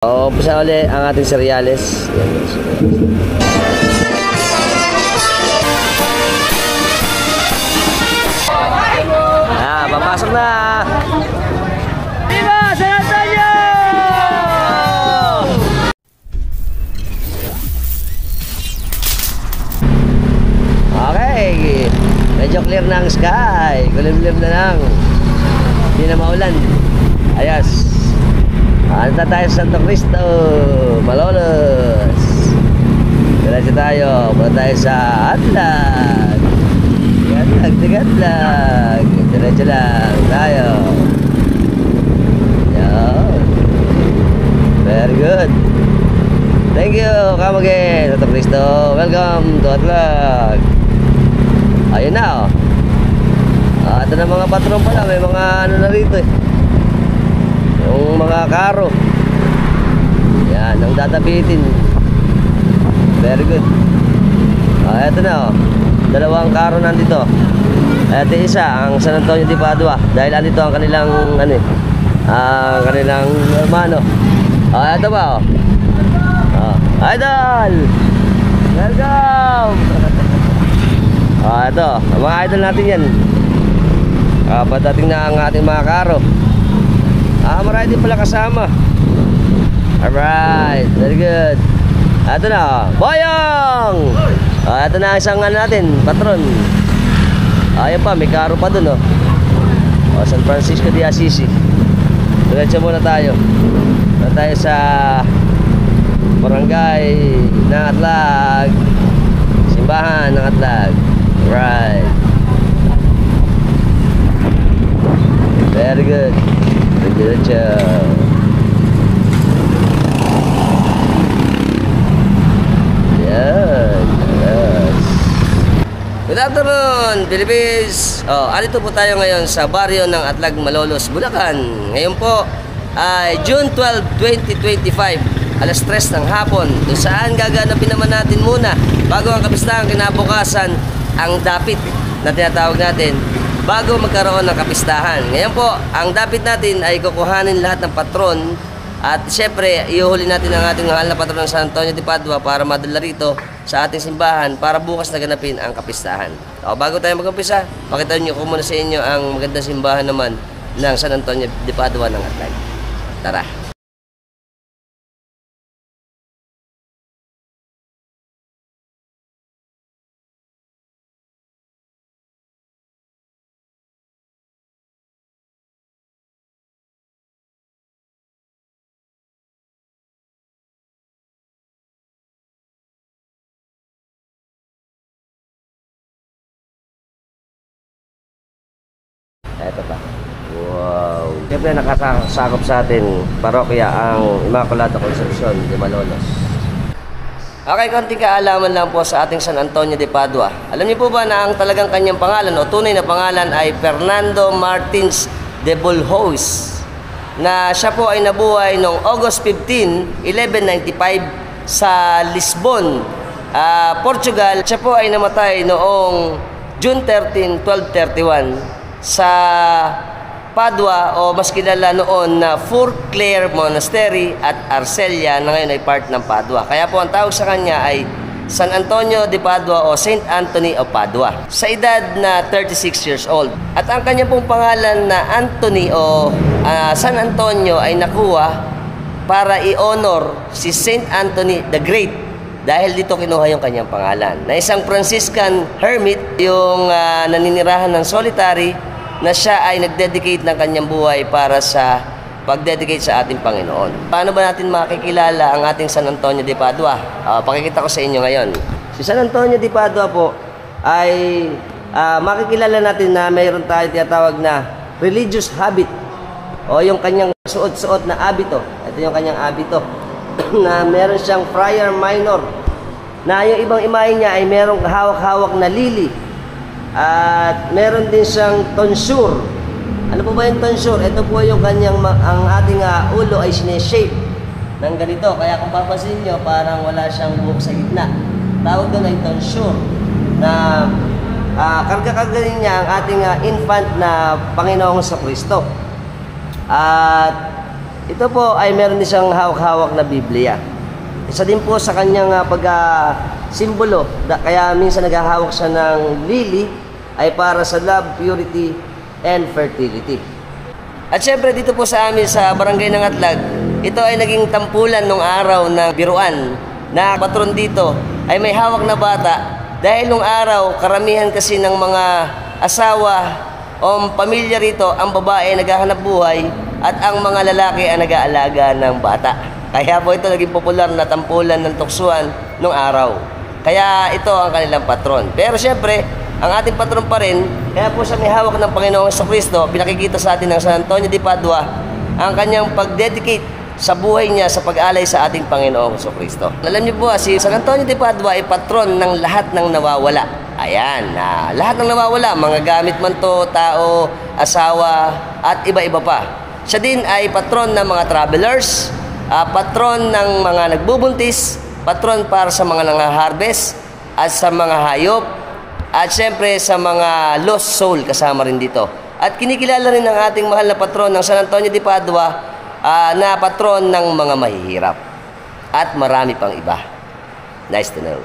Umpisa ulit ang ating cereales. Papasok na! Viva San Antonio! Okay, medyo clear na ang sky. Kulimlim na lang. Hindi na maulan. Ayos. Anta tayo sa Santo Cristo, Malolos. Diretso tayo. Punta tayo sa Atlag. Tigatlag. Diretso lang tayo. Yan. Very good. Thank you. Come again, Santo Cristo. Welcome to Atlag. Ayun na, oh. Ito na mga patron pala. May mga ano na rito eh. Yung mga karo. Yan, ang databitin. Very good. Ito na, oh. Dalawang karo nandito. Ito isa, ang San Antonio de Padua. Dahil andito ang kanilang ano eh, ang kanilang hermano. Ito ba, oh. Idol! Welcome! Ito, mga idol natin yan. Padating na ang ating mga karo. Marami din pala kasama. Alright, very good. Ito na, Boyong! Ito na isang ano natin, patron. Ayan pa, may karo pa dun, oh. San Francisco de Assisi. Diretso muna tayo. Muna tayo sa barangay ng Atlag. Simbahan ng Atlag. Right. Very good. Diretso. Yan. Yes. Good afternoon, Philippines. Andito po tayo ngayon sa baryo ng Atlag, Malolos, Bulacan. Ngayon po ay June 12, 2025, alas 3 ng hapon. Kung saan gaganapin naman natin muna bago ang kapistahan kinabukasan ang dapit na tinatawag natin bago magkaroon ng kapistahan. Ngayon po, ang dapit natin ay kukuhanin lahat ng patron at siyempre, iuhuli natin ang ating mahal na patron ng San Antonio de Padua para madala rito sa ating simbahan para bukas naganapin ang kapistahan. Bago tayo mag-umpisa, pakita nyo ko muna sa inyo ang magandang simbahan naman ng San Antonio de Padua ng Atlag. Tara! Ito pa. Wow. Siyempre nakasakop sa atin parokya ang Immaculata Concepcion de Malolos. Okay, konting kaalaman lang po sa ating San Antonio de Padua. Alam niyo po ba na ang talagang kanyang pangalan o tunay na pangalan ay Fernando Martins de Bulhos, na siya po ay nabuhay noong August 15, 1195 sa Lisbon, Portugal. Siya po ay namatay noong June 13, 1231 sa Padua o mas kilala noon na Fourclair Monastery at Arcelia na ngayon ay part ng Padua. Kaya po ang tawag sa kanya ay San Antonio de Padua o Saint Anthony of Padua. Sa edad na 36 years old. At ang kanya pong pangalan na Anthony o San Antonio ay nakuha para i-honor si Saint Anthony the Great. Dahil dito kinuha yung kanyang pangalan. Na isang Franciscan hermit, yung naninirahan ng solitary, na siya ay nag-dedicate ng kanyang buhay para sa pag-dedicate sa ating Panginoon. Paano ba natin makikilala ang ating San Antonio de Padua? Pakikita ko sa inyo ngayon. Si San Antonio de Padua po ay makikilala natin na mayroon tayo tinatawag na religious habit o yung kanyang suot-suot na abito. Ito yung kanyang abito na meron siyang friar minor na yung ibang imahe niya ay merong hawak-hawak na lili. At meron din siyang tonsure. Ano po ba yung tonsure? Ito po yung kanyang, ang ating ulo ay sineshape ng ganito. Kaya kung papansin nyo, parang wala siyang buhok sa gitna. Tawag doon ay tonsure. Na karga-karga niya ang ating infant na Panginoong Kristo. At ito po ay meron din siyang hawak-hawak na Biblia. Isa din po sa kanyang simbolo, kaya minsan naghahawak siya ng lily, ay para sa love, purity, and fertility. At syempre dito po sa amin sa barangay ng Atlag, ito ay naging tampulan nung araw ng biruan na patron dito ay may hawak na bata dahil nung araw karamihan kasi ng mga asawa o pamilya rito ang babae naghahanap buhay at ang mga lalaki ang nag-aalaga ng bata. Kaya po ito naging popular na tampulan ng tuksuan nung araw. Kaya ito ang kanilang patron. Pero syempre, ang ating patron pa rin, kaya po siya may hawak ng Panginoong Jesucristo, pinakikita sa atin ng San Antonio de Padua ang kanyang pag-dedicate sa buhay niya sa pag-alay sa ating Panginoong Jesucristo. Alam niyo po, si San Antonio de Padua ay patron ng lahat ng nawawala. Ayan, lahat ng nawawala, mga gamit man to, tao, asawa, at iba-iba pa. Siya din ay patron ng mga travelers, patron ng mga nagbubuntis, patron para sa mga nangaharvest, at sa mga hayop, at syempre sa mga lost soul kasama rin dito. At kinikilala rin ng ating mahal na patron ng San Antonio de Padua na patron ng mga mahihirap. At marami pang iba. Nice to know.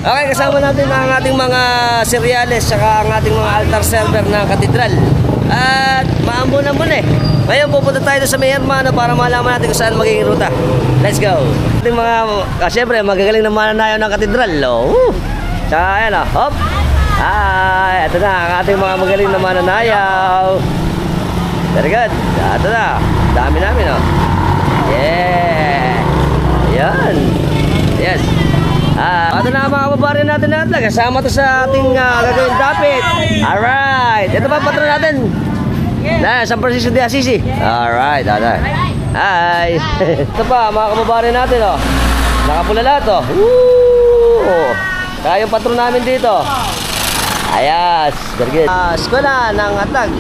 Okay, kasama natin ang ating mga cereales saka ang ating mga altar server ng katedral. At maambo na muna eh. Ngayon pupunta tayo sa may Hermano para malaman natin kung saan magiging ruta. Let's go! Ating mga, syempre magagaling na mananayaw ng katedral. Tsaka ayan hop! Ay, ito na ang ating mga magaling na mananayaw. Very good. Ito na. Dami namin Yeah. Ayan. Yes. Ito na ang mga kababayan natin na Atlag. Kasama to sa ating gagawin dapit. Alright. Ito pa patron natin. San Francisco de Assisi. Alright. Hi. Ito pa mga kababayan natin nakapula lahat Kaya yung patron namin dito. Ayas. Very good. Eskwela ng Atlag.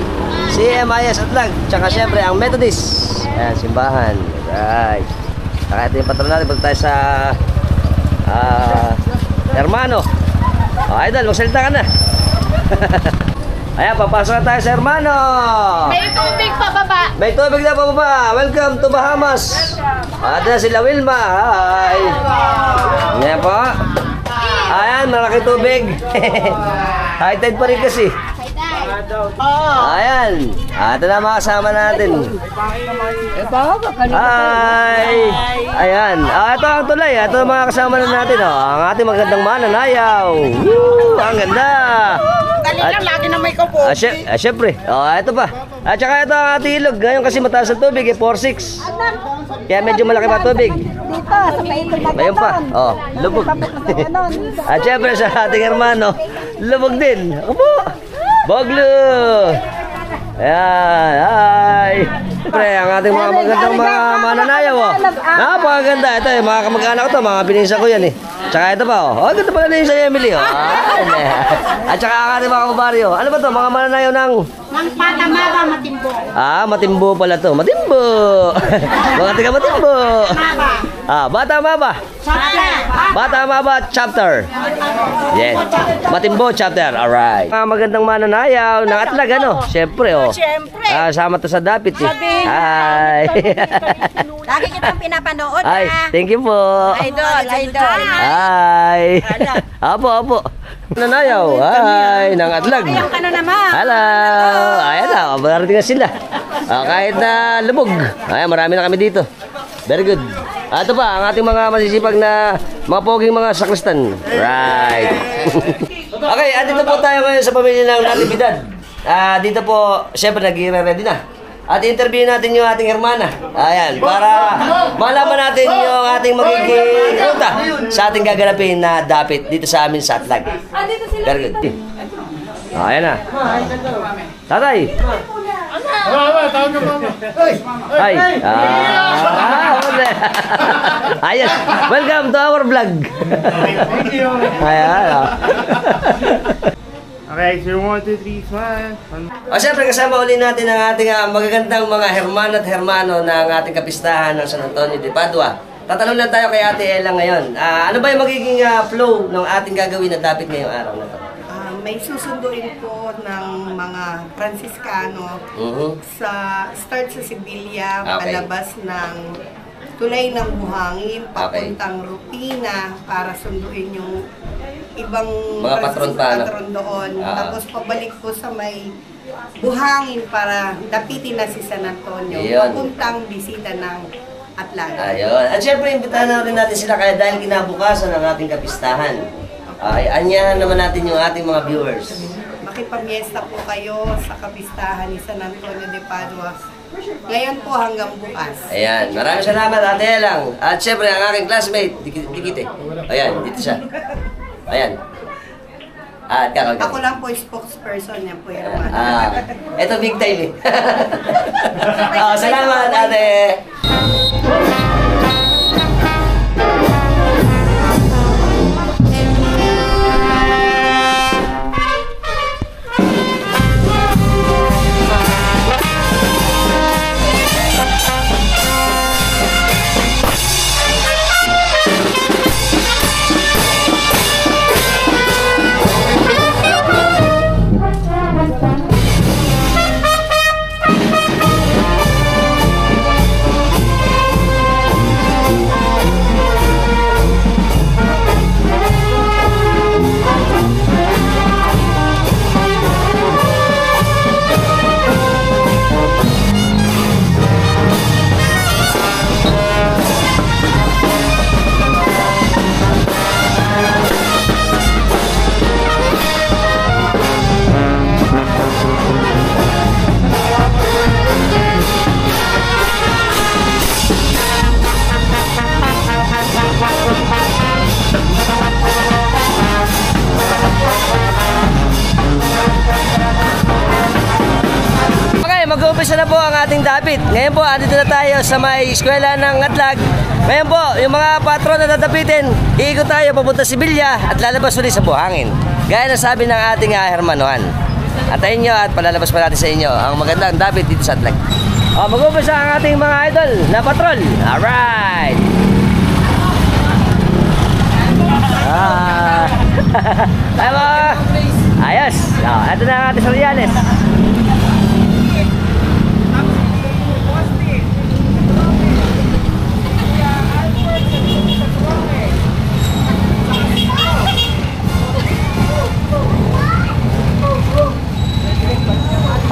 CMIS Atlag. Tsaka syempre ang Methodist. Ayan, simbahan. Right. Saka ito yung patron natin. Punta tayo sa Hermano. Idol, magsalita ka na. Ayan, papasok na tayo sa Hermano. May tubig pa baba. May tubig na pa baba. Welcome to Bahamas. Ito na sila Wilma. Hi. Ayan po. Ayan, malaki tubig. High tide pa rin kasi. Ayan. Ito na mga kasama natin. Hi. Ayan. Ito ang tulay. Ito ang mga kasama na natin. Ang ating magandang mananayaw. Woo! Ang ganda. Dali lang, lagi na may kapo. Siyempre. Ito pa. At saka ito ang ating ilog. Ngayon kasi mataas ang tubig. 4'6". Kaya medyo malaki pa tubig. Dito, sa paikot na Ayun pa. Lubog. At syempre sa ating Hermano, lubog din. Opo. Boglo. Ayan. Hi. Siyempre, ang ating mga magandang mga mananayaw. Napakaganda. Ito yung mga kamag-anak ko to. Mga pinisa ko yan eh. Tsaka ito pa ganda pala na yun sa Emily At tsaka ang ating mga kabaryo. Ano ba to? Mga mananayaw ng Patamaba, Matimbo. Matimbo pala to. Matimbo. Mga tiga Matimbo. Bata Maba. Bata Maba chapter. Yes. Matimbo chapter. Alright. Mga magandang mananayaw ng Atlag Siyempre Siyempre. Sama to sa dapit eh. Hi. Lagi kitang pinapanood Hi. Thank you po. Idol. Hi. Apo. Nanayaw. Hi. Ng Atlag. Ayaw ka na naman. Hello. Ayan na. Mararating na sila. Kahit na lubog. Ayan, marami na kami dito. Very good. Ito pa, ang ating mga masisipag na mga poging mga sakristan. Right. Okay, andito po tayo ngayon sa pamilya ng Natividad. Dito po, syempre nag-ready na. At interview natin yung ating hermana. Ayan, para malaman natin yung ating magiging ruta sa ating gaganapin na dapit dito sa amin sa Atlag. Very good. Ayan na. Tatay. Hi. Ayos. Welcome to our vlog. Thank you. Ayan. Okay, so 1, 2, 3, smile. Siyempre kasama uli natin ang ating magagandang mga hermano at hermano ng ating kapistahan ng San Antonio de Padua. Tatanong lang tayo kay Ate Ella ngayon. Ano ba yung magiging flow ng ating gagawin na dapit ngayong araw na ito? may susunduin po ng mga Franciscano sa start sa Sibilya, Okay. palabas ng Tulay ng Buhangin, Okay. papuntang Rupina para sunduin yung ibang Mga patron pa, no? patron doon. Ah. Tapos pabalik po sa may Buhangin para dapitin na si San Antonio, Ayun. papuntang bisita ng Atlanta. Ayun. At syempre, imbitahan na rin natin sila kaya dahil kinabukasan ng ating kapistahan. Ay, anyahan naman natin yung ating mga viewers. Makipamiesta po kayo sa kapistahan ni San Antonio de Padua. Ngayon po hanggang bukas. Ayan. Maraming salamat, Ate Elang. At syempre, ang aking classmate, Dikit eh. Ayan, dito siya. Ayan. At Ako lang po spokesperson niya po yung ito big time eh. Salamat, Ate. Mag-uumpisa na po ang ating dapit. Ngayon po, andito na tayo sa may eskwela ng Atlag. Ngayon po, yung mga patron na dadapitin, iikot tayo papunta sa Sibilya at lalabas ulit sa Buhangin. Gaya ng sabi ng ating hermanuhan. Atayin nyo at palalabas pa natin sa inyo ang magandang dapit dito sa Atlag. Mag-uumpisa ang ating mga idol na patrol. Alright! Tayo mo! Ayos! Ito na ang ating Soriales.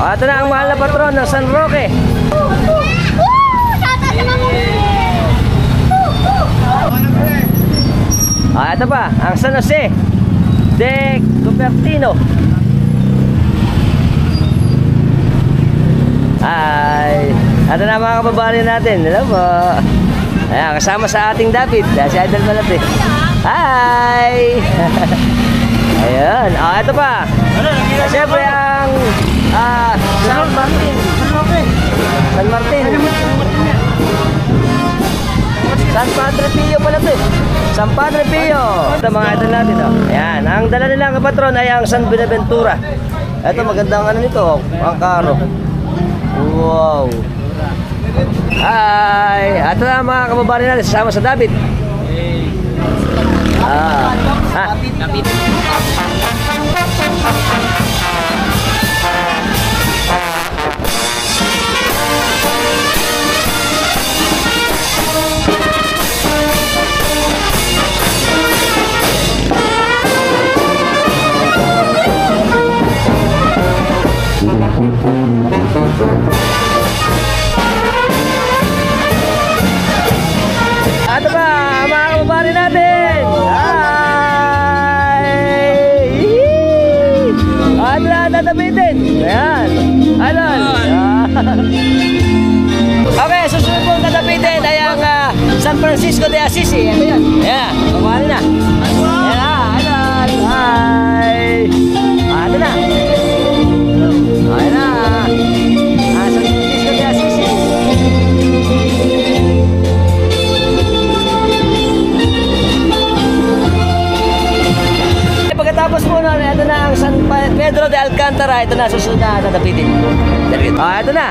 Ito na ang mahal na patron ng San Roque. Ito pa, ang San Jose de Cupertino. Ay, ito na mga kababayan natin. Hello po. Ayan, kasama sa ating David. Si Idol Malapit. Hi! Ayun. Ito pa. Siyempre ang San Martin. San Martin. San Padre Pio pala ito. San Padre Pio. Ito mga idol natin. Ayan. Ang dala nilang kapatron ay ang San Buenaventura. Ito magandang ano nito. Ang karo. Wow. Hi. Ito na mga kababayan natin. Sasama sa David. David. Ito ba, mga kababayan natin? Hi! Ito na, tatapitin. Ayan. Idol. Okay, susunod pong tatapitin ay ang San Francisco de Assisi. Ito yan. Ayan, kababayan na. Ayan na, idol. Hi! Ito na. Ayan na. San Francisco de Assisi. Pagkatapos po nun, ito na ang San Pedro de Alcantara. Ito na, susunod na tatapitin. Ito na.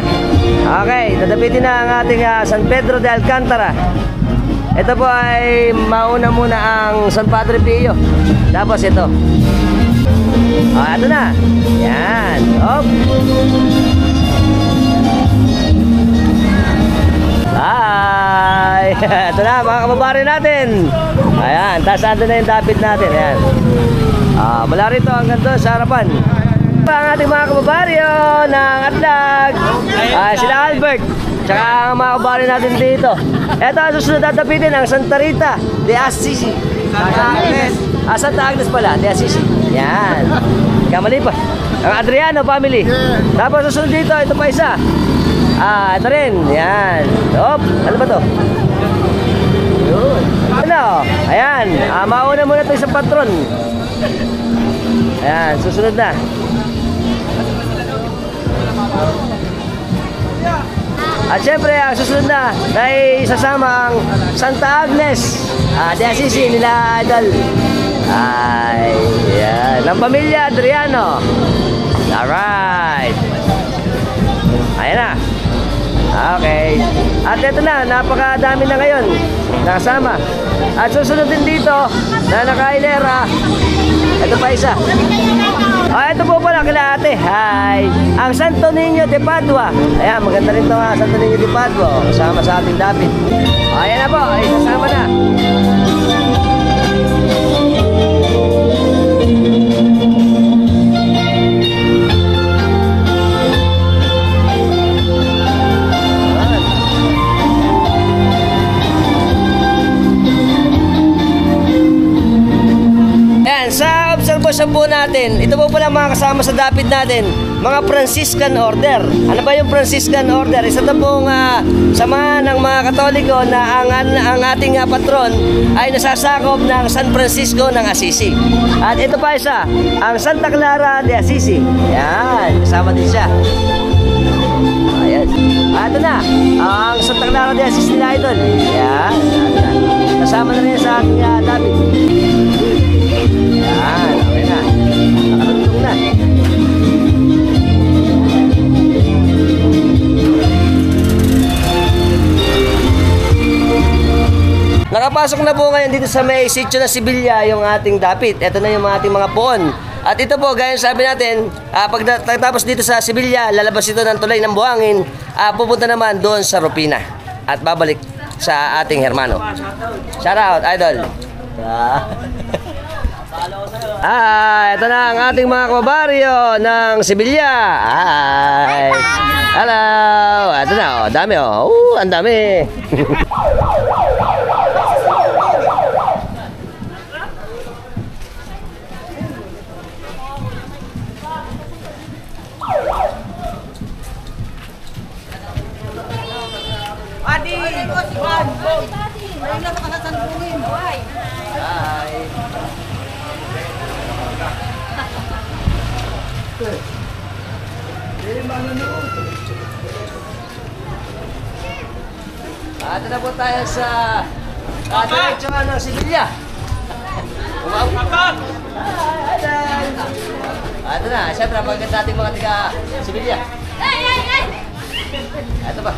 Okay, tatapitin na ang ating San Pedro de Alcantara. Ito po ay mauna muna ang San Padre Pio. Tapos ito. Ito na. Yan. Hop. Hi! Ito na, mga kababari natin. Ayan, taas ando na yung dapit natin. Ayan. Mula rito hanggang doon sa harapan. Ang ating mga kababaryo ng Atlag. Sila Albert. Tsaka ang mga kababari natin dito. Ito ang susunod at dapitin ang Santa Rita de Assisi. Santa Agnes. Santa Agnes pala, de Assisi. Yan. Kamali pa. Ang Adriano family. Tapos susunod dito, ito pa isa. Ito rin. Yan. Hop. Ano ba to? Yun. Ano? Ayan. Mauna muna ito isang patron. Ayan. Susunod na. At syempre, ang susunod na ay isasama ang Santa Agnes de Assisi nila Idol. Ay, yan. Ang pamilya Adriano. Alright. Ayan na. Okay. At ito na, napakadami na ngayon nakasama. At susunod din dito na nakailera. Ito pa isa. Ito po pala kila ate. Hi. Ang Santo Niño de Padua. Ayan, maganda rin ito ha. Santo Niño de Padua. Kasama sa ating dapit. Ayan na po. Ay, kasama na. Sa obserbasyon po natin, ito po pala mga kasama sa dapit natin, mga Franciscan Order. Ano ba yung Franciscan Order? Isa ito pong samahan ng mga Katoliko na ang ating patron ay nasasakop ng San Francisco ng Assisi. At ito pa isa, ang Santa Clara de Assisi. Yan, kasama din siya. Ayan. Ito na, ang Santa Clara de Assisi nila Idol. Yan, kasama na rin sa ating dapit. Yan, okay na. Nakalutong na. Nakapasok na po ngayon dito sa may sitio na Sibilya yung ating dapit. Ito na yung ating mga puon. At ito po, gaya sabi natin, pagkatapos dito sa Sibilya, lalabas ito ng tulay ng buhangin, pupunta naman doon sa Rupina. At babalik sa ating hermano. Shout out, Idol. Ito na ang ating mga kababaryo ng Sibilya. Hello. Ito na, dami ang dami. Adi! Ayun na makasasandungin. Hi! Ito na po tayo sa diretsuhan ng Sibilya. Ito na, siyempre pagkat natin mga tiga Sibilya. Ito ba?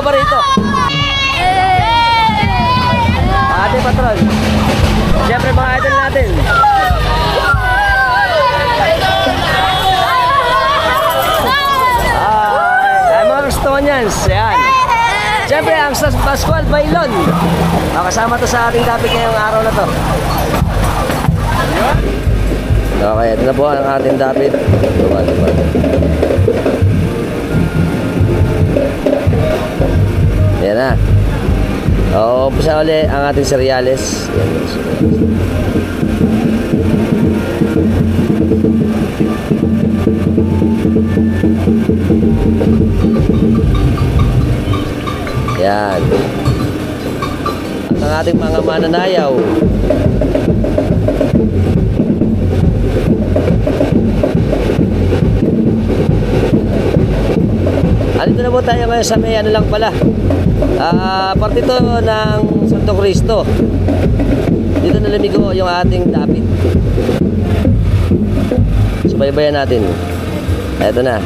paborito. Ating patron. Siyempre mga idol natin. Ay, mga Rostonians. Yan. Siyempre ang San Pascual Bailon. Kasama to sa ating topic ngayong araw na to. Okay, ito na po ang ating David. Yan na. Umpisa ulit ang ating cereales. Yan. At ang ating mga mananayaw. Andito na po tayo ngayon sa may ano lang pala. Parte ito ng Santo Cristo. Dito na lamigo yung ating David. Subaybayan natin. Ito na.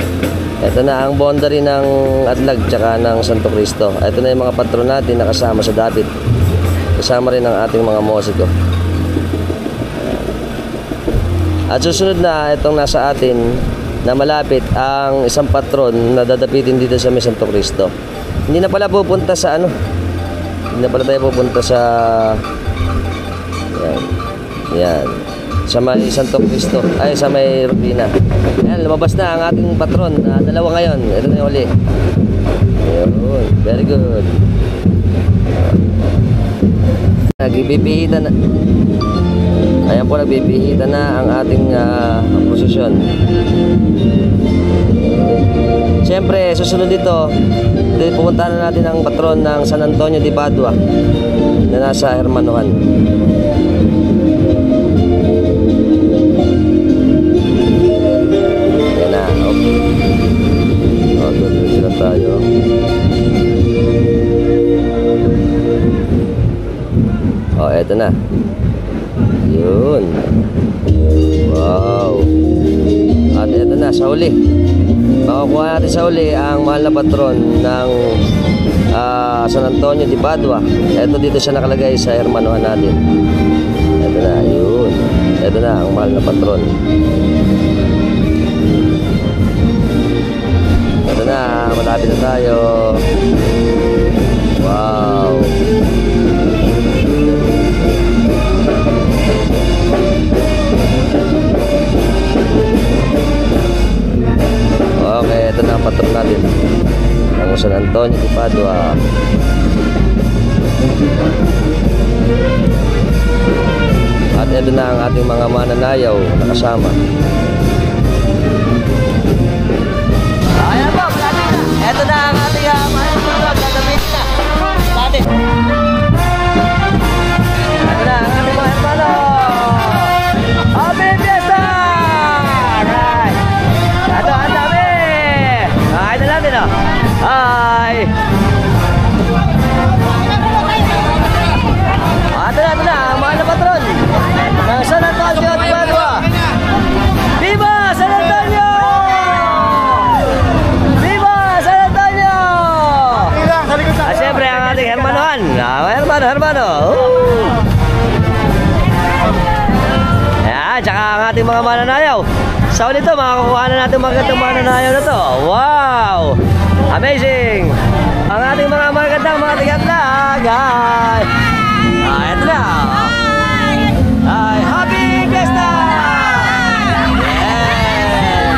Ito na ang boundary ng Adlag tsaka ng Santo Cristo. Ito na yung mga patron natin na kasama sa David. Kasama rin ang ating mga musiko. At susunod na itong nasa atin na malapit ang isang patron na dadapitin dito sa may Santo Cristo. Hindi na pala pupunta sa ano. Hindi na pala tayo pupunta sa yan. Yan. Sa may Santo Cristo. Ay, sa may Rubina. Yan, lumabas na ang ating patron na dalawa ngayon. Ito na yung uli. Ayun. Very good. Nagbibihita na. Ayan po, nagbibihita na ang ating prosesyon. Siyempre, susunod dito, pupuntahan na natin ang patron ng San Antonio de Padua na nasa Hermanuhan. Ayan na. Tuloy na tayo. Eto na. Yun. Wow. At eto na, sa uli. Makukuha natin sa uli ang mahal na patron ng San Antonio de Padua. Ito dito siya nakalagay sa hermanuhan natin. Ito na, yun. Ito na ang mahal na patron. Ito na, malapit na tayo. Wow. Okay, ito na ang patron natin ang San Antonio de Padua. At ito na ang ating mga mananayaw na kasama. Ayan po, ito na ang ating mananayaw. Gagawin na natin. Ito na ang ating mga hermano. Happy Fiesta! Alright. Ito, ang dami. Ito natin, oh. Hi! Ito na, ang mahal na patron ng San Antonio de Padua. Viva San Antonio! Viva San Antonio! At siyempre, ang ating hermanohan. Hermano. Ayan, tsaka ang ating mga mananayaw. Sa ulit ito, makakuha na natin magandang mananayaw na to. Wow! Amazing! Ang ating mga magandang mga tigatlag. Ito na. Happy Fiesta! Yes!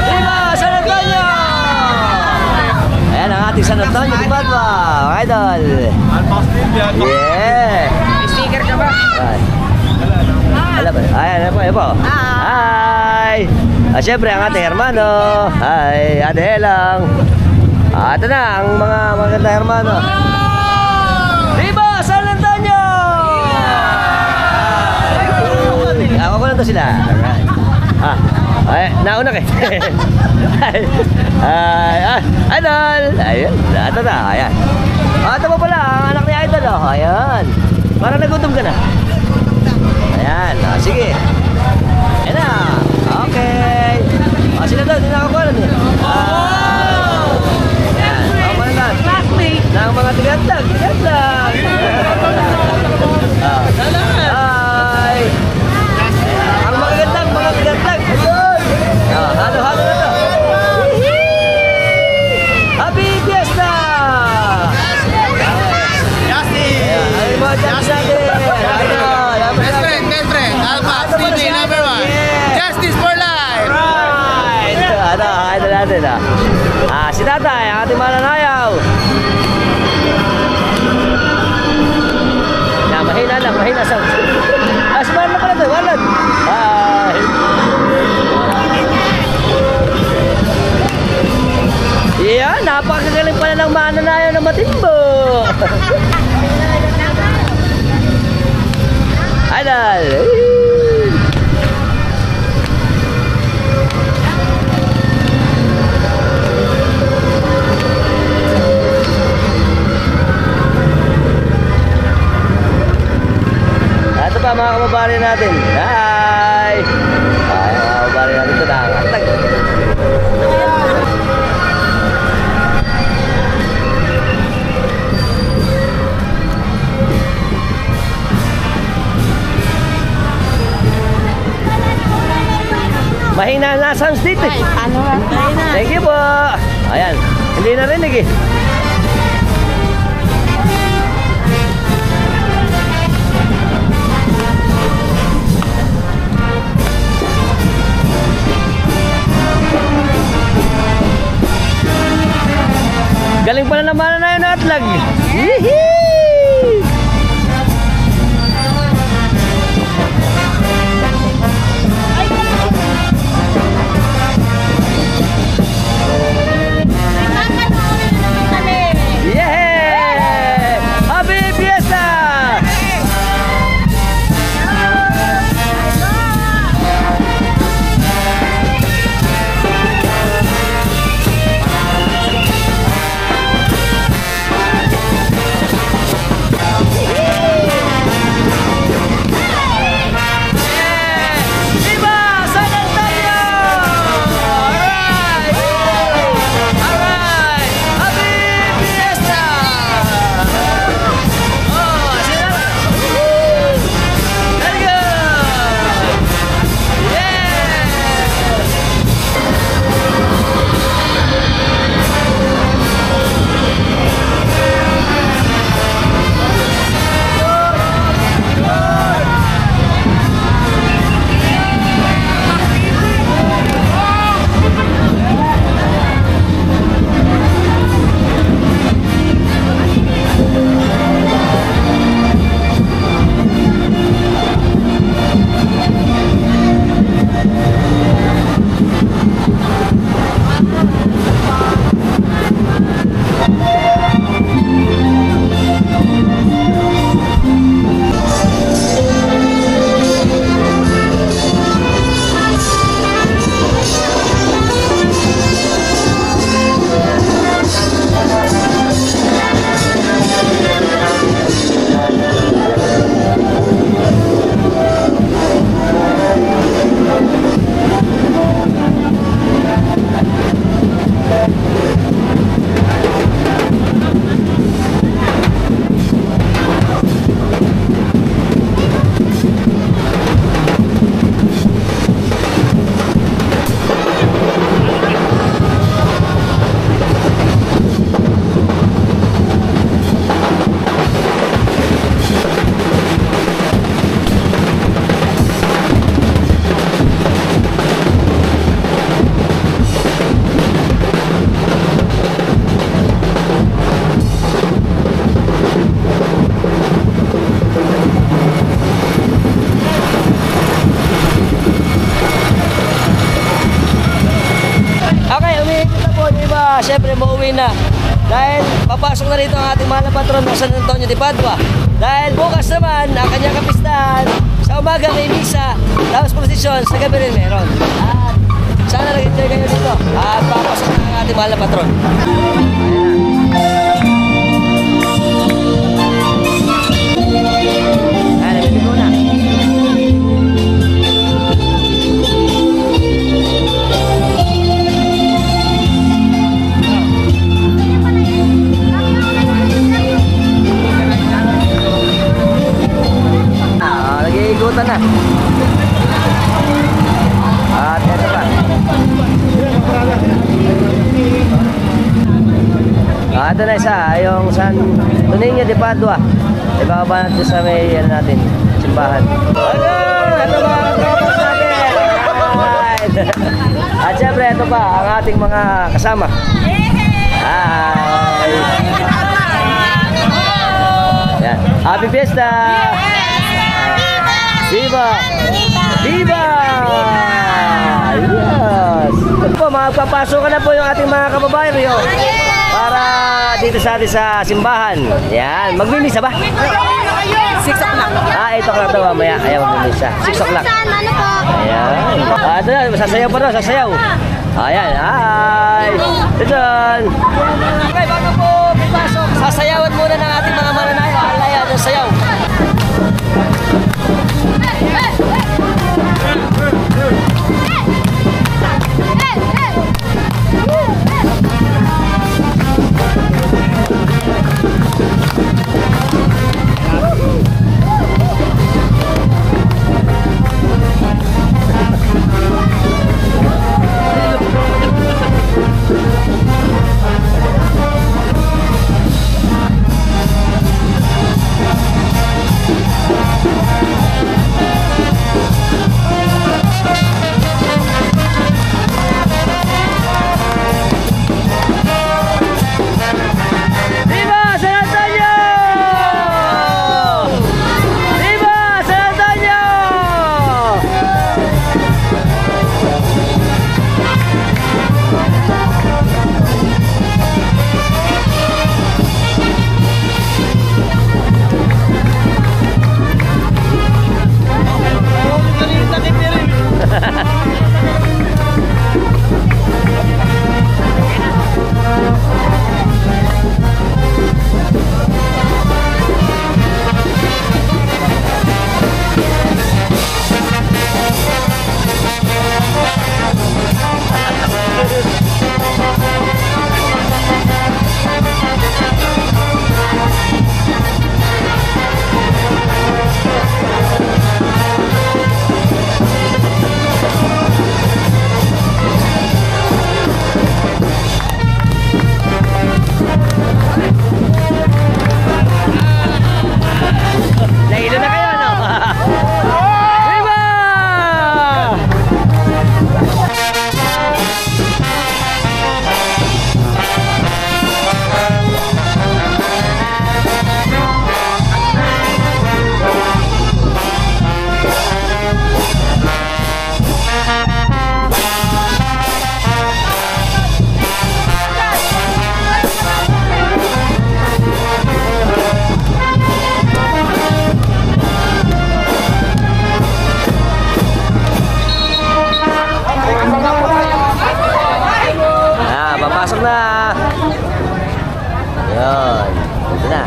Viva San Antonio! Ayan ang ating San Antonio de Padua, mga idol. Yeah! May sticker ka ba? Alam ba? Ayan po. Hi! Siyempre ang ating hermano. Hi! Adelang. Ito na ang mga maganda hermano. Viva San Antonio! Ako ko lang to sila. Ay, nauna kayo. Idol! Ayun, ito na, ayan. Ito pa pala, ang anak ni Idol, oh. Ayan. Parang nagutom ka na. Ayan, sige. Ayan na. Okay. Sila daw, hindi nakakuha na niya. Ayan, ako na lang. natin si tatay, ang ating mananayaw. Yan, mahina lang, mahina sound. Si Marlon pala ito, Marlon. Hi. Yan, napakagaling pala ng mananayaw na matimbo. Idol. Ito pa mga kababari natin. Hi! Ay, mga kababari natin ito na. Atag. Mahina na sounds dito eh. Ano ba? Thank you po. Ayan, hindi narinig eh. Galing pala naman na yun atlag. Yee-hee! Yeah! Happy Fiesta! Viva San Antonio! Alright! Alright! Happy Fiesta! Oh, sila! Very good! Yeah! Okay, umiikot na po yung iba. Siyempre, mauwi na. Dahil papasok na rito ang ating mahal na patron ng San Antonio de Padua. Dahil bukas naman ang kanyang kapistahan. Sa umaga may misa, tapos prosesyon, sa gabi rin meron. At sana nag-enjoy kayo dito. At papasok na ang ating mahal na patron. Ayan, nabibig ko na. Nag-iigutan na. At ito pa. Ito na isa, yung San Antonio de Padua. Ibababa natin sa may natin, simbahan. Ano mga kapatid natin? At syempre, syempre, ito pa ang ating mga kasama. Hi! Yan. Happy Fiesta! Viva! Viva! Yes! Ito po, magpapasok na po yung ating mga kababayan para dito sa atin sa simbahan. Yan. Magmimisa ba? 6 o'clock. 8 o'clock daw mamaya. Ayaw magmimisa. 6 o'clock. Ano po? Ayan. Ito na, sasayaw pa daw, sasayaw. Ayan, hi! Diyan! Okay, bago po pipasok, sasayawan muna ng ating mga mananayo. Alaya ng sayaw. Papasok na. Yan. Ito na.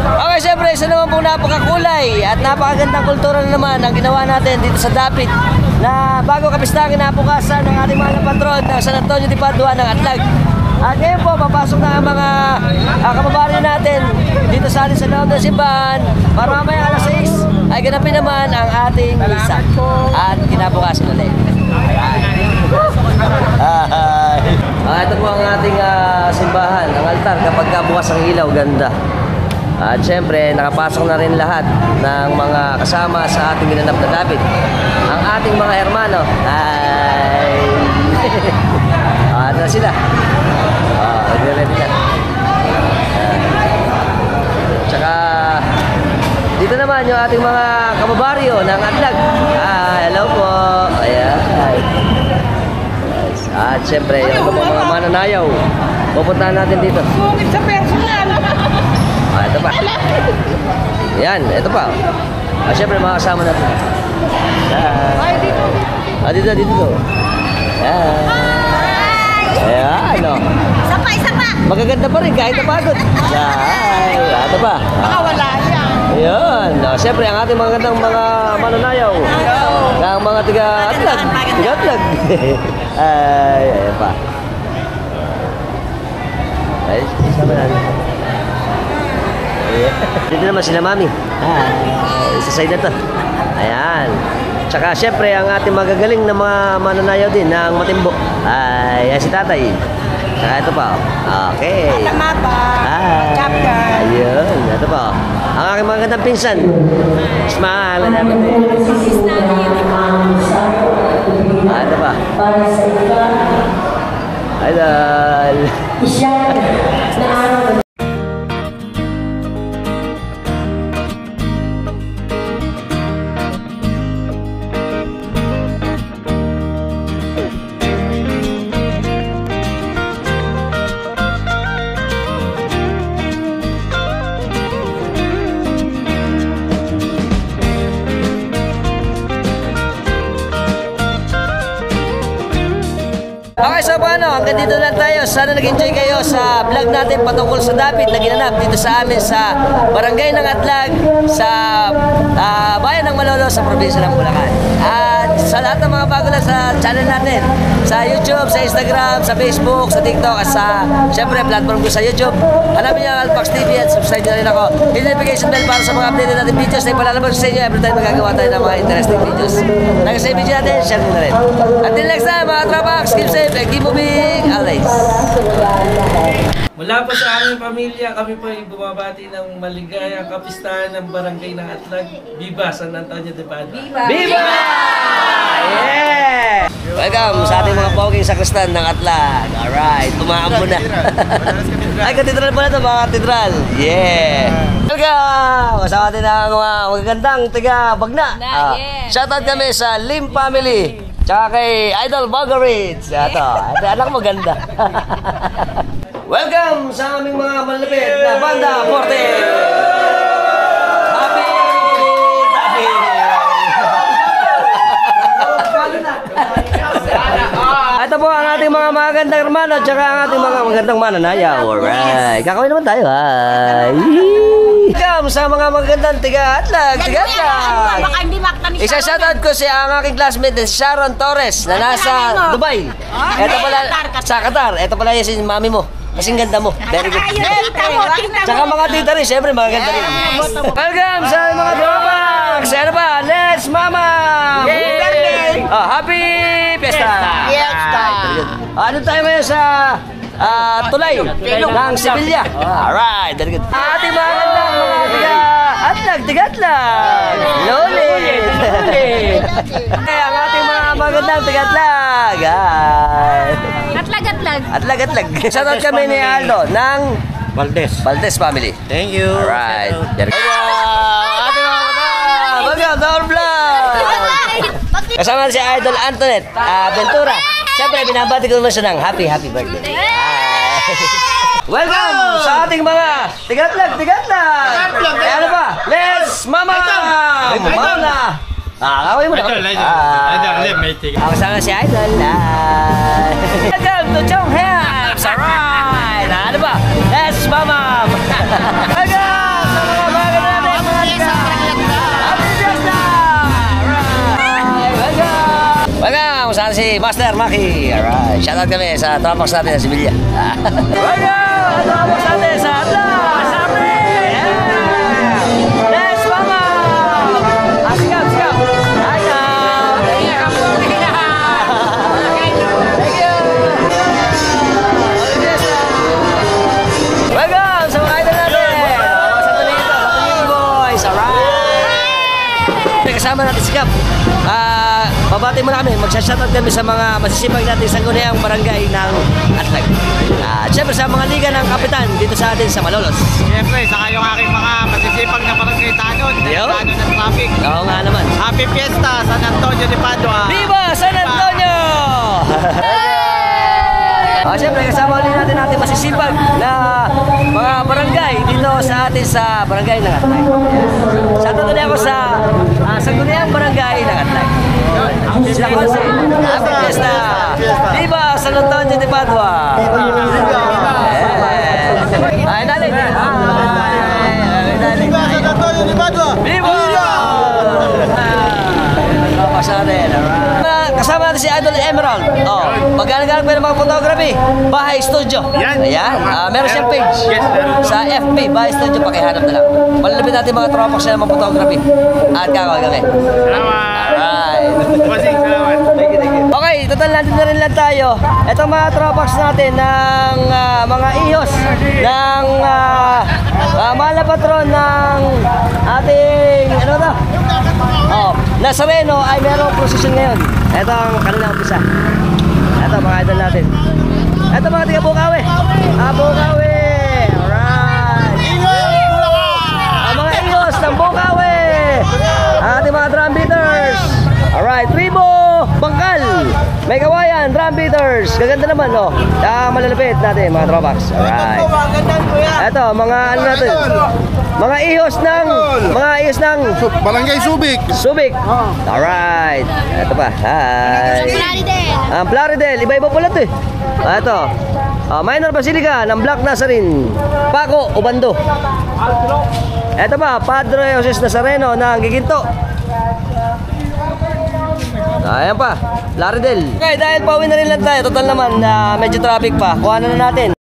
Okay, syempre, isa naman pong napakakulay at napakagandang kultura na naman ang ginawa natin dito sa Dapit na bago kapistahan kinabukasan ng ating mga patron ng San Antonio de Padua ng Atlag. At ngayon po, papasok na ang mga kababayan natin dito sa atin sa loob ng simbahan para mamaya alas 6 ay ganapin naman ang ating misa at kinabukasan ulit. Ito po ang ating simbahan, ang altar kapag bukas ang ilaw, ganda. At syempre, nakapasok na rin lahat ng mga kasama sa ating ginanap na Dapit. Ang ating mga hermano. Hi! Ito na sila. Nagre-ready na. Tsaka, dito naman yung ating mga kababaryo ng Atlag. Hello po. Ayan. At syempre, yung mga mananayaw. Pupuntahan natin dito. Sungit sa personal. Ito pa. Yan, ito pa. Syempre, mga kasama natin. Dito. Ayan. Ayan, no. Isa pa. Magaganda pa rin kahit napagod. Ayan. Ito pa. Wala yan. Ayan. Syempre, ang ating mga gandang mga mananayaw. Ang mga tiga-atlag. Tiga-atlag. Ayan pa. Ay, isama natin. Dito naman sila mami. Sa side na to. Ayan. Tsaka syempre ang ating magagaling na mga mananayaw din ng Matimbo. Ay, si tatay. Saka ito pa. Okay. Tama pa. Ah, Chapter. ayun. Ito pa. Ang aking mga gandang pinsan. Smile and everything. Ah, ito pa. Idol. Okay, so paano? Hanggang dito lang tayo. Sana nag-enjoy kayo sa vlog natin patungkol sa dapit na ginanap dito sa amin sa Barangay ng Atlag sa bayan ng Malolos sa probinsya ng Bulacan. At sa lahat ng mga bago lang sa channel natin, sa YouTube, sa Instagram, sa Facebook, sa TikTok, at sa syempre platform ko sa YouTube. Hanapin niyo ang Alpax TV at subscribe nyo rin ako. Hit notification bell para sa mga updated natin videos na ipalalabas sa inyo every time magagawa tayo ng mga interesting videos. Hanggang sa video natin, share nyo na rin. Until next time, mga trapax, keep safe and keep moving always. Mula po sa aming pamilya, kami po ay bumabati ng maligayang kapistahan ng Barangay ng Atlag. Viva San Antonio de Padua! Viva! Yeah! Welcome sa ating mga poging sakristan ng Atlag. Alright, tumaampo na. Ay, katedral pala ito, mga katedral. Yeah! Welcome! Kasama natin ang mga magagandang taga Bagna. Shoutout kami sa Lim Family. Tsaka kay Idol Bogarits. Ito anak maganda. Welcome sa aming mga malapit na banda Forte. Happy Happy. Ito po ang ating mga magandang hermano at saka ang ating mga magandang mananayaw. Alright. Kakawin naman tayo. Hi. Welcome sa mga magandang tiga-atlag. Tiga-atlag. Baka hindi maktanis. Isa-shoutout ko si ang aking classmate si Sharon Torres na nasa Dubai. Ito pala sa Qatar. Ito pala yung si mami mo. Kasing ganda mo. Very good. Tsaka mga tita rin. Siyempre mga ganda rin. Welcome sa mga tropax. Ano ba? Let's mama! Oh, happy Fiesta! Fiesta! Ano tayo ngayon sa tulay ng Sevilla? Alright, very good. Ating mga ganda mga tiga-atlag. Lolit! Kaya ang ating mga magandang tiga-atlag. Atlag. Shoutout kami ni Aldo ng Valdez family. Thank you. Alright. Ating mga kata. Welcome to our vlog. Kasama si Idol Antoinette Ventura. Siyempre, binabati ko naman siya ng happy birthday. Welcome sa ating mga tigatlag. Kaya ano ba? Let's mama! Mama! Kawin mo na. Ako sama si Idol. Welcome to Chong Hams. Alright. Ano ba? Let's mama! Welcome sa mga bago natin mga tiga. Happy Fiesta! Alright. Welcome saan si Master Maki. Alright. Shoutout kami sa tropax natin sa Sevilla. Welcome! Tropax natin sa Atlas! Let's mama! Sikap! Ayaw! Thank you! Welcome sa mga idol natin! Sa Tulingo Boys! Alright! Kasama natin si Cap. Babati muna kami, magsashoutout kami sa mga masisipag natin sa Gunayang Barangay ng Atlag. Siyempre sa mga liga ng kapitan dito sa atin sa Malolos. Siyempre, saka yung aking mga masisipag na barangay Tanon. Tanon ng traffic. Oo nga naman. Happy Fiesta, San Antonio de Padua. Viva San Antonio! Siyempre, kasama ulit natin masisipag na mga barangay dito sa atin sa Barangay ng Atlag. Shoutout ulit ako sa Gunayang Barangay ng Atlag. Sila ko si Happy Fiesta! Viva San Antonio de Padua! Ay, dali! Viva San Antonio de Padua! Viva! Kasama natin si Idol Emerald. Pag-alagalag pa ng mga photography, Bahay Studio. Ayan. Meron siyang page. Sa FB, Bahay Studio, pakihanap na lang. Malalapit natin mga tropax siya ng mga photography. At kakawag kami. Salamat! Alright. Salamat! Okay, total na nandun na rin lang tayo. Ito mga tropax natin ng mga ihos ng mahal na patron ng ating, ano to? Oh, Nazareno ay merong prosesyon ngayon. Ito ang kanilang umpisa. Ito mga idol natin. Ito mga tiga Bukawi. Bukawi. Alright. Ang mga ihos ng Bukawi. Ating mga drum beaters. Alright, Tribo, Bangkal, may kawayan, drum beaters. Gaganda naman, no? Malalapit natin, mga tropax. Alright. Ito, mga ano natin? Mga ihos ng Barangay Subic. Subic. Alright. Ito pa. Hi. Ang Plaridel. Iba-iba pala ito eh. Ito. Minor Basilica ng Black Nazarene. Paco, Ubando. Ito pa. Padre Jose Nazareno ng Giginto. Ayan pa. Plaridel. Okay, dahil pauwi na rin lang tayo. Total naman, medyo traffic pa. Kuha na natin.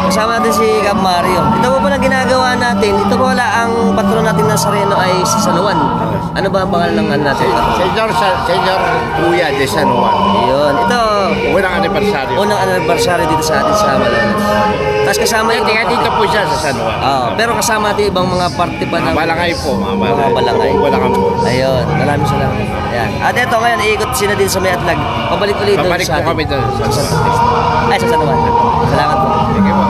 Kasama natin si Cap Mario. Ito po pala ginagawa natin. Ito po wala ang patron natin ng Nazareno ay si San Juan. Ano ba ang pangalan ng ano natin? Senyor Kuya de San Juan. Yun. Ito, Unang anibersaryo. unang anniversary dito sa atin sa Malolos. Tapos kasama yung Kaya dito po siya sa San Juan. pero kasama natin ibang mga parte pa ng Balangay po. mga balangay. Balangay po. Ayun, maraming salamat. Ayan. At ito ngayon, iikot sila din sa may atlag. Pabalik ulit doon Babalik sa po atin. kami doon sa San Ay, sa San Juan. Salamat po. Sige po.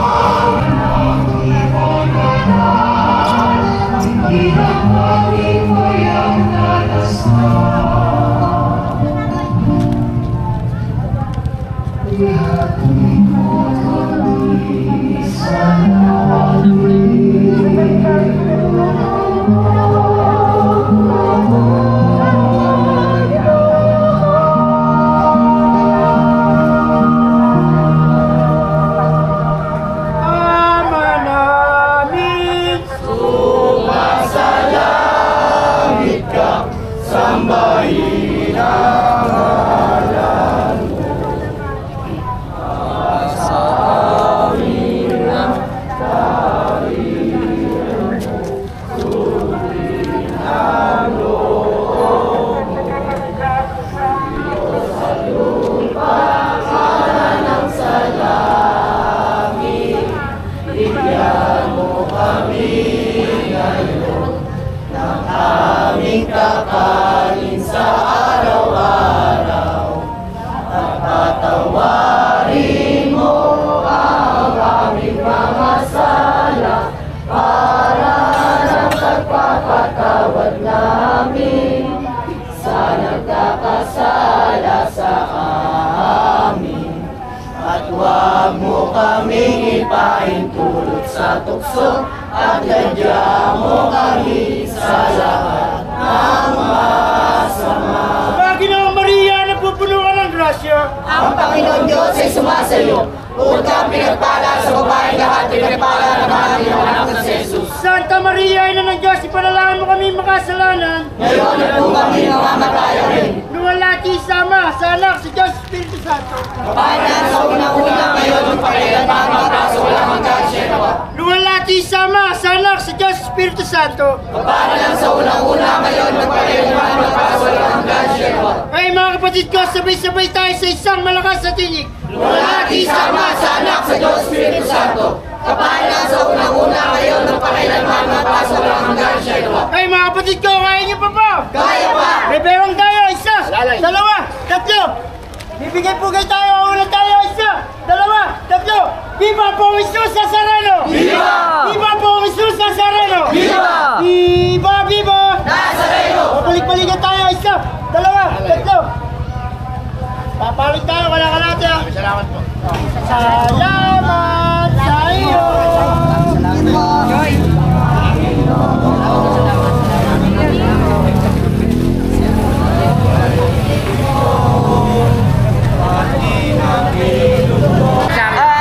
aming ipahintulot sa tukso at gadya mo kami sa lahat ng masama. Panginoong Maria, napupuno ka ng grasya. Ang Panginoon Diyos ay sumasayo. Bukod kang pinagpala sa babaeng lahat, pinagpala naman ang anak ng Jesus. Santa Maria, ina ng Diyos, ipanalangin mo kami makasalanan. Ngayon na po kami mamamatay rin. Luwalhati sa Ama, sa Anak, sa Diyos, Espiritu Santo. Kapanan sa unang-una ngayon ng pagkailanman mata sa walang hanggan siyempre. Luwalhati sa Ama, sa Anak, sa Diyos, Espiritu Santo. Kapanan sa unang-una ngayon ng pagkailanman mata sa walang hanggan siyempre. Ay mga kapatid ko, sabay-sabay tayo sa isang malakas na tinig. Luwalhati sa Ama, sa Anak, sa Diyos, Espiritu Santo. Kapanan sa unang-una ngayon ng pagkailanman mata sa walang hanggan siyempre. Ay mga kapatid ko, kaya niyo pa ba? Kaya pa! May bewang tayo, isa, dalawa, tatlo. Bibigay-pugay tayo, una tayo, isa, dalawa, tatlo. Viva po Jesus Nazareno! Viva! Viva po Jesus Nazareno! Viva! Viva, viva! Nazareno! Balik-balikan tayo, isa, dalawa, tatlo. Papalit tayo, wala ka natin. Salamat po. Salamat sa iyo.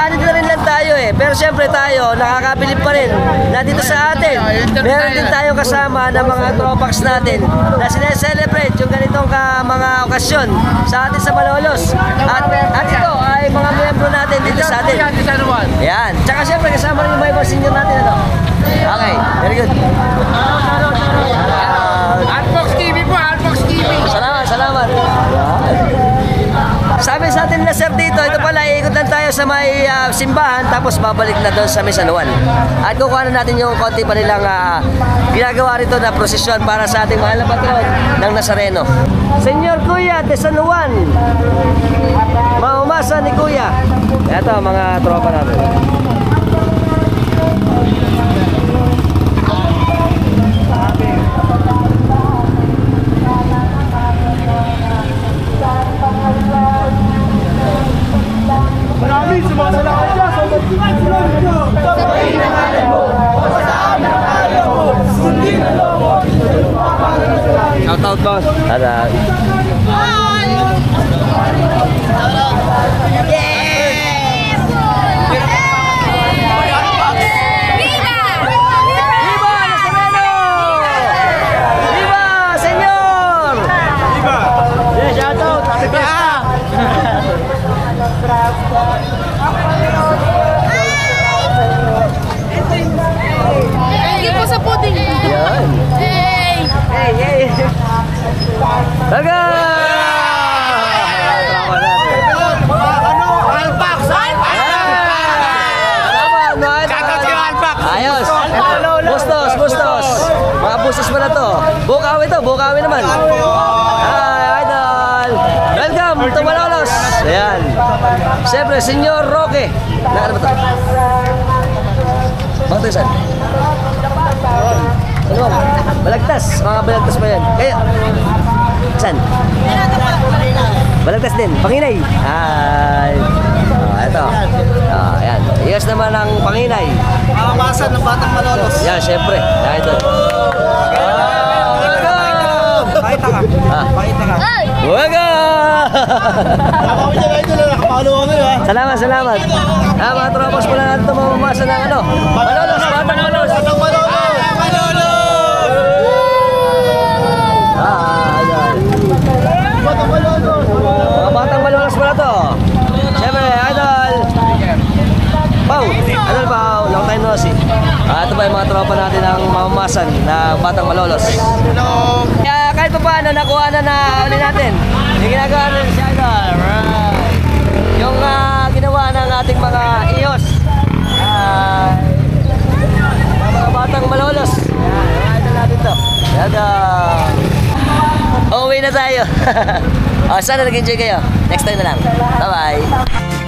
Andito na rin lang tayo pero siyempre tayo, nakakabilib pa rin na dito sa atin. Meron din tayo kasama ng mga tropax natin na sineselebrate yung ganitong mga okasyon sa atin sa Malolos. At ito ay mga miyembro natin dito sa atin. Yan. Tsaka siyempre kasama rin yung mga ibang senior natin. Okay, very good. Alfox TV po, Alfox TV. Salamat. Sabi sa atin na sir dito, ito pala, ikot lang tayo sa may simbahan, tapos babalik na doon sa may San Juan. At kukuha na natin yung konti pa nilang ginagawa rito na prosesyon para sa ating mahal na patron ng Nazareno. Senyor Kuya de San Juan, maumasa ni Kuya. Ito mga tropa natin. Maraming sumasalamat siya sa sabay na ngalan mo, o saan ang ayaw mo, sundin na lobo. Shout out boss. Ada. Thank you po sa pudding. Yan. Hey! Hey. Taga! Alpax! Ayos. Bustos. Mga bustos mo na to. Bukawi naman. Hi, idol. Welcome to Malolos. Ayan. Siyempre, Senyor Roque. Ano ba ito? Bakit ito saan? Ano ba? Balagtas. Mga balagtas ba yan? Kaya? Saan? Balagtas din. Panginay. Ay. Ito. Ayan. Iyos naman ang Panginay. Makamasan ng Batang Malolos. Yan, syempre. Dahil doon. Pakita ka. Pakita ka. Salamat. Mga tropas pala natin ito mamamasa ng ano. Malolos, Batang Malolos. Mga Batang Malolos pala to. Siyempre, idol. Pau, long time no see. Ito ba yung mga tropa natin ang mamamasan ng Batang Malolos. Hello. Kaya kahit pa paano, nakuha na ulit natin. Yung ginagawa na si idol. Right. Yung ginawa ng ating mga iyos. Mga Batang Malolos. Yan, idol natin to. Uuwi na tayo. Sana nag-enjoy kayo. Next time na lang. Bye-bye.